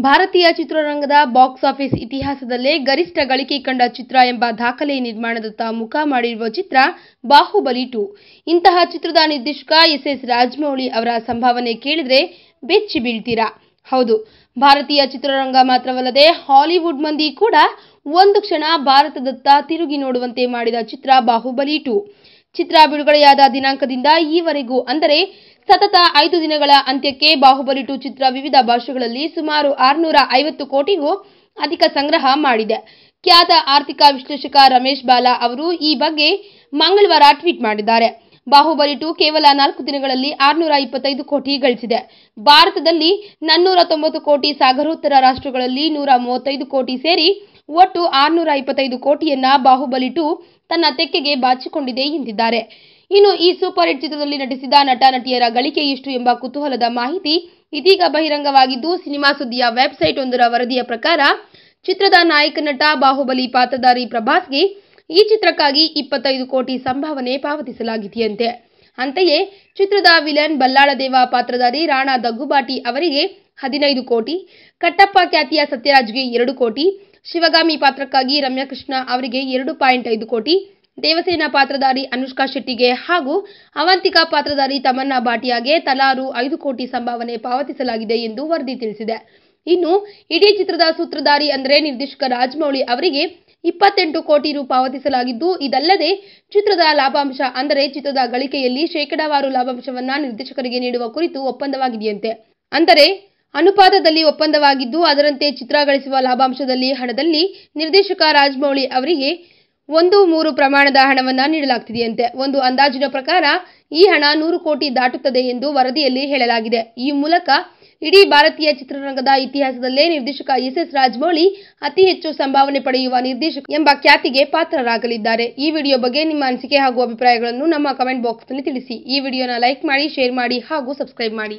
ಭಾರತೀಯ ಚಿತ್ರರಂಗದ box office ಇತಿಹಾಸದಲ್ಲೇ ಗರಿಷ್ಠ ಗಳಿಕೆ ಕಂಡ ಚಿತ್ರ ಎಂಬ ದಾಖಲೆ ನಿರ್ಮಾಣದತ್ತ ಮುಖ ಮಾಡಿರುವ ಚಿತ್ರ ಬಾಹುಬಲಿ 2. ಇಂತಹ ಚಿತ್ರದ ನಿರ್ದೇಶಕ ಎಸ್ ರಾಜಮೌಳಿ ಅವರ ಸಂಭಾವನೆ ಕೇಳಿದ್ರೆ ಬೆಚ್ಚಿ ಬೀಳ್ತೀರಾ. ಹೌದು, ಭಾರತೀಯ ಚಿತ್ರರಂಗ ಮಾತ್ರವಲ್ಲದೆ ಹಾಲಿವುಡ್ ಮಂದಿ ಕೂಡ ಒಂದು ಕ್ಷಣ ಭಾರತದತ್ತ ತಿರುಗಿ ನೋಡುವಂತೆ ಮಾಡಿದ ಚಿತ್ರ ಬಾಹುಬಲಿ 2. ಚಿತ್ರ ಬಿಡುಗಡೆಯಾದ ದಿನಾಂಕದಿಂದ ಈವರೆಗೂ ಅಂದರೆ ಸತತ 5 ದಿನಗಳ ಅಂತ್ಯಕ್ಕೆ ಬಾಹುಬಲಿ 2 ಚಿತ್ರ ವಿವಿಧ ಭಾಷೆಗಳಲ್ಲಿ ಸುಮಾರು 650 ಕೋಟಿಗೂ ಅಧಿಕ ಸಂಗ್ರಹ ಮಾಡಿದೆ. ಖ್ಯಾತ ಆರ್ಥಿಕ ವಿಶ್ಲೇಷಕ ರಮೇಶ್ ಬಾಲಾ ಅವರು ಈ ಬಗ್ಗೆ ಮಂಗಳವಾರ ಟ್ವೀಟ್ ಮಾಡಿದ್ದಾರೆ. ಬಾಹುಬಲಿ 2 ಕೇವಲ 4 ದಿನಗಳಲ್ಲಿ 625 ಕೋಟಿ ಗಳಿಸಿದೆ. ಭಾರತದಲ್ಲಿ 490 ಕೋಟಿ, ಸಾಗರೋತ್ತರ ರಾಷ್ಟ್ರಗಳಲ್ಲಿ 135 ಕೋಟಿ ಸೇರಿ ಒಟ್ಟು 625 ಕೋಟಿಯನ್ನ ಬಾಹುಬಲಿ 2 ತನ್ನ ತೆಕ್ಕೆಗೆ ಬಾಚಿಕೊಂಡಿದೆ ಎಂದಿದ್ದಾರೆ. ಇನ್ನು ಈ ಸೂಪರ್ ಹಿಟ್ ಚಿತ್ರದಲ್ಲಿ ನಟಿಸಿದ ನಟ ನಟಿಯರ ಗಳಿಕೆ ಎಷ್ಟು ಎಂಬ ಕುತೂಹಲದ ಮಾಹಿತಿ ಇದೀಗ ಬಹಿರಂಗವಾಗಿದ್ದು, ಸಿನಿಮಾ ಸುದ್ದಿಯ ವೆಬ್ಸೈಟ್ ಒಂದರ ವರದಿಯ ಪ್ರಕಾರ ಚಿತ್ರದ ನಾಯಕ ನಟ ಬಾಹುಬಲಿ ಪಾತ್ರಧಾರಿ ಪ್ರಭಾಸ್ಗೆ ಈ ಚಿತ್ರಕ್ಕಾಗಿ 25 ಕೋಟಿ ಸಂಭಾವನೆ ಪಾವತಿಸಲಾಗಿದೆಯಂತೆ. ಅಂತೆಯೇ ಚಿತ್ರದ ವಿಲನ್ ಬಲ್ಲಾಳದೇವ ಪಾತ್ರಧಾರಿ ರಾಣಾ ದಗ್ಗುಬಾಟಿ ಅವರಿಗೆ 15 ಕೋಟಿ, ಕಟ್ಟಪ್ಪ ಖ್ಯಾತಿಯ ಸತ್ಯರಾಜ್ಗೆ 2 ಕೋಟಿ, ಶಿವಗಾಮಿ ಪಾತ್ರಕ್ಕಾಗಿ ರಮ್ಯಕೃಷ್ಣ ಅವರಿಗೆ 2.5 ಕೋಟಿ, ದೇವಸೇನಾ ಪಾತ್ರಧಾರಿ ಅನುಷ್ಕಾ ಶೆಟ್ಟಿಗೆ ಹಾಗೂ ಅವಂತಿಕಾ ಪಾತ್ರಧಾರಿ ತಮನ್ನಾ ಭಾಟಿಯಾಗೆ ತಲಾ ರು. 5 ಕೋಟಿ ಸಂಭಾವನೆ ಪಾವತಿಸಲಾಗಿದೆ ಎಂದು ವರದಿ ತಿಳಿಸಿದೆ. ಇನ್ನು ಇಡೀ ಚಿತ್ರದ ಸೂತ್ರಧಾರಿ ಅಂದರೆ ನಿರ್ದೇಶಕ ರಾಜಮೌಳಿ ಅವರಿಗೆ 28 ಕೋಟಿ ರು ಪಾವತಿಸಲಾಗಿದ್ದು, ಇದಲ್ಲದೆ ಚಿತ್ರದ ಲಾಭಾಂಶ ಅಂದರೆ ಚಿತ್ರದ ಗಳಿಕೆಯಲ್ಲಿ ಶೇಕಡಾವಾರು ಲಾಭಾಂಶವನ್ನ ನಿರ್ದೇಶಕರಿಗೆ ನೀಡುವ ಕುರಿತು ಒಪ್ಪಂದವಾಗಿದೆಯಂತೆ. ಅಂದರೆ ಅನುಪಾತದಲ್ಲಿ ಒಪ್ಪಂದವಾಗಿದ್ದು, ಅದರಂತೆ ಚಿತ್ರ ಗಳಿಸುವ ಲಾಭಾಂಶದಲ್ಲಿ ಹಣದಲ್ಲಿ ನಿರ್ದೇಶಕ ರಾಜಮೌಳಿ ಅವರಿಗೆ 1/3 ಪ್ರಮಾಣದ ಹಣವನ್ನ ನೀಡಲಾಗುತ್ತಿದೆಯಂತೆ. ಒಂದು ಅಂದಾಜಿನ ಪ್ರಕಾರ ಈ ಹಣ 100 ಕೋಟಿ ದಾಟುತ್ತದೆ ಎಂದು ವರದಿಯಲ್ಲಿ ಹೇಳಲಾಗಿದೆ. ಈ ಮೂಲಕ ಇಡೀ ಭಾರತೀಯ ಚಿತ್ರರಂಗದ ಇತಿಹಾಸದಲ್ಲೇ ನಿರ್ದೇಶಕ ಎಸ್ ರಾಜಮೌಳಿ ಅತಿ ಹೆಚ್ಚು ಸಂಭಾವನೆ ಪಡೆಯುವ ನಿರ್ದೇಶಕ ಎಂಬ ಖ್ಯಾತಿಗೆ ಪಾತ್ರರಾಗಲಿದ್ದಾರೆ. ಈ ವಿಡಿಯೋ ಬಗ್ಗೆ ನಿಮ್ಮ ಅನಿಸಿಕೆ ಹಾಗೂ ಅಭಿಪ್ರಾಯಗಳನ್ನು ನಮ್ಮ ಕಮೆಂಟ್ ಬಾಕ್ಸ್ನಲ್ಲಿ ತಿಳಿಸಿ. ಈ ವಿಡಿಯೋನ ಲೈಕ್ ಮಾಡಿ, ಶೇರ್ ಮಾಡಿ ಹಾಗೂ ಸಬ್ಸ್ಕ್ರೈಬ್ ಮಾಡಿ.